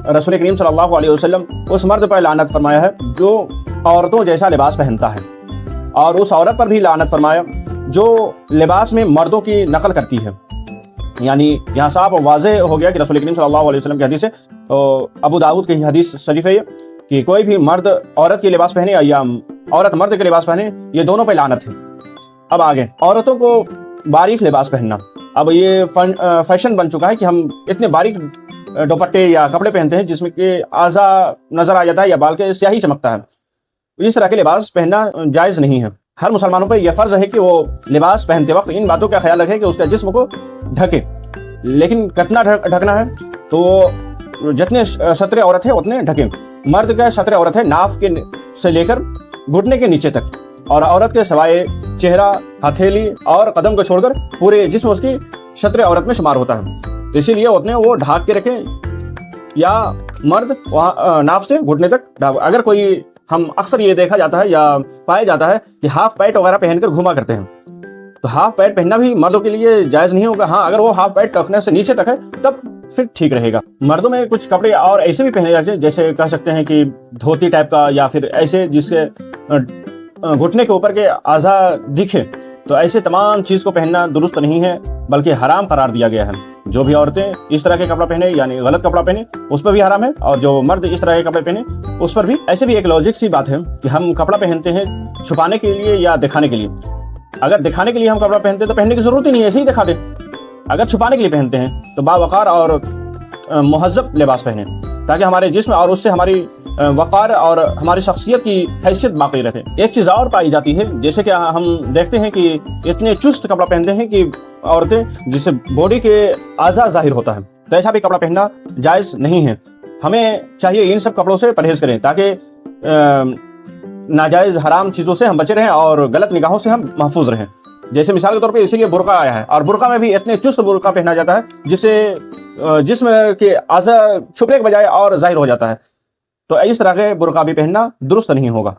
रसूल करीम सल्लल्लाहु अलैहि वसल्लम उस मर्द पर लानत फरमाया है जो औरतों जैसा लिबास पहनता है, और उस औरत पर भी लानत फरमाया जो लिबास में मर्दों की नकल करती है। यानी यहाँ साफ वाज़ेह हो गया कि रसूल करीम सल्लल्लाहु अलैहि वसल्लम की हदीस है, अबू दाऊद की हदीस शरीफ है ये, कि कोई भी मर्द औरत के लिबास पहने या औरत मर्द के लिबास पहने, ये दोनों पे लानत है। अब आगे औरतों को बारीक लिबास पहनना, अब ये फैशन बन चुका है कि हम इतने बारीक दुपट्टे या कपड़े पहनते हैं जिसमें कि आज़ा नजर आ जाता है या बाल के स्याही चमकता है। इस तरह के लिबास पहनना जायज़ नहीं है। हर मुसलमानों पर यह फ़र्ज़ है कि वो लिबास पहनते वक्त इन बातों का ख्याल रखे कि उसके जिस्म को ढके, लेकिन कितना ढकना है, तो जितने सतरे औरत है उतने ढके। मर्द का सतरे औरत है नाफ के से लेकर घुटने के नीचे तक, और औरत के सवाए चेहरा, हथेली और कदम को छोड़कर पूरे जिस्म उसकी सतरे औरत में शुमार होता है। तो इसीलिए उतने वो ढाक के रखें, या मर्द वहाँ नाफ से घुटने तक ढाक। अगर कोई, हम अक्सर ये देखा जाता है या पाया जाता है कि हाफ पैंट वगैरह पहनकर घुमा करते हैं, तो हाफ पैंट पहनना भी मर्दों के लिए जायज़ नहीं होगा। हाँ, अगर वो हाफ पैंट टखने से नीचे तक है तब फिर ठीक रहेगा। मर्दों में कुछ कपड़े और ऐसे भी पहने जाते हैं, जैसे कह सकते हैं कि धोती टाइप का, या फिर ऐसे जिसके घुटने के ऊपर के आज़ा दिखे, तो ऐसे तमाम चीज़ को पहनना दुरुस्त नहीं है, बल्कि हराम करार दिया गया है। जो भी औरतें इस तरह के कपड़ा पहने, यानी गलत कपड़ा पहने, उस पर भी हराम है, और जो मर्द इस तरह के कपड़े पहने उस पर भी। ऐसे भी एक लॉजिक सी बात है कि हम कपड़ा पहनते हैं छुपाने के लिए या दिखाने के लिए। अगर दिखाने के लिए हम कपड़ा पहनते हैं तो पहनने की जरूरत ही नहीं है, ऐसे ही दिखा दें। अगर छुपाने के लिए पहनते हैं तो बावकार और मुहज़्ज़ब लिबास पहने, ताकि हमारे जिस्म और उससे हमारी वक़ार और हमारी शख्सियत की हैसियत बाकी रहे। एक चीज़ और पाई जाती है, जैसे कि हम देखते हैं कि इतने चुस्त कपड़ा पहनते हैं कि औरतें, जिससे बॉडी के आज़ा ज़ाहिर होता है, तो ऐसा भी कपड़ा पहनना जायज़ नहीं है। हमें चाहिए इन सब कपड़ों से परहेज़ करें, ताकि नाजायज़ हराम चीज़ों से हम बचे रहें और गलत निगाहों से हम महफूज रहें। जैसे मिसाल के तौर पे इसीलिए बुर्का आया है, और बुर्का में भी इतने चुस्त बुर्का पहना जाता है जिससे जिस्म के आज़ा छुपने के बजाय और ज़ाहिर हो जाता है। तो इस तरह के बुर्का भी पहनना दुरुस्त नहीं होगा।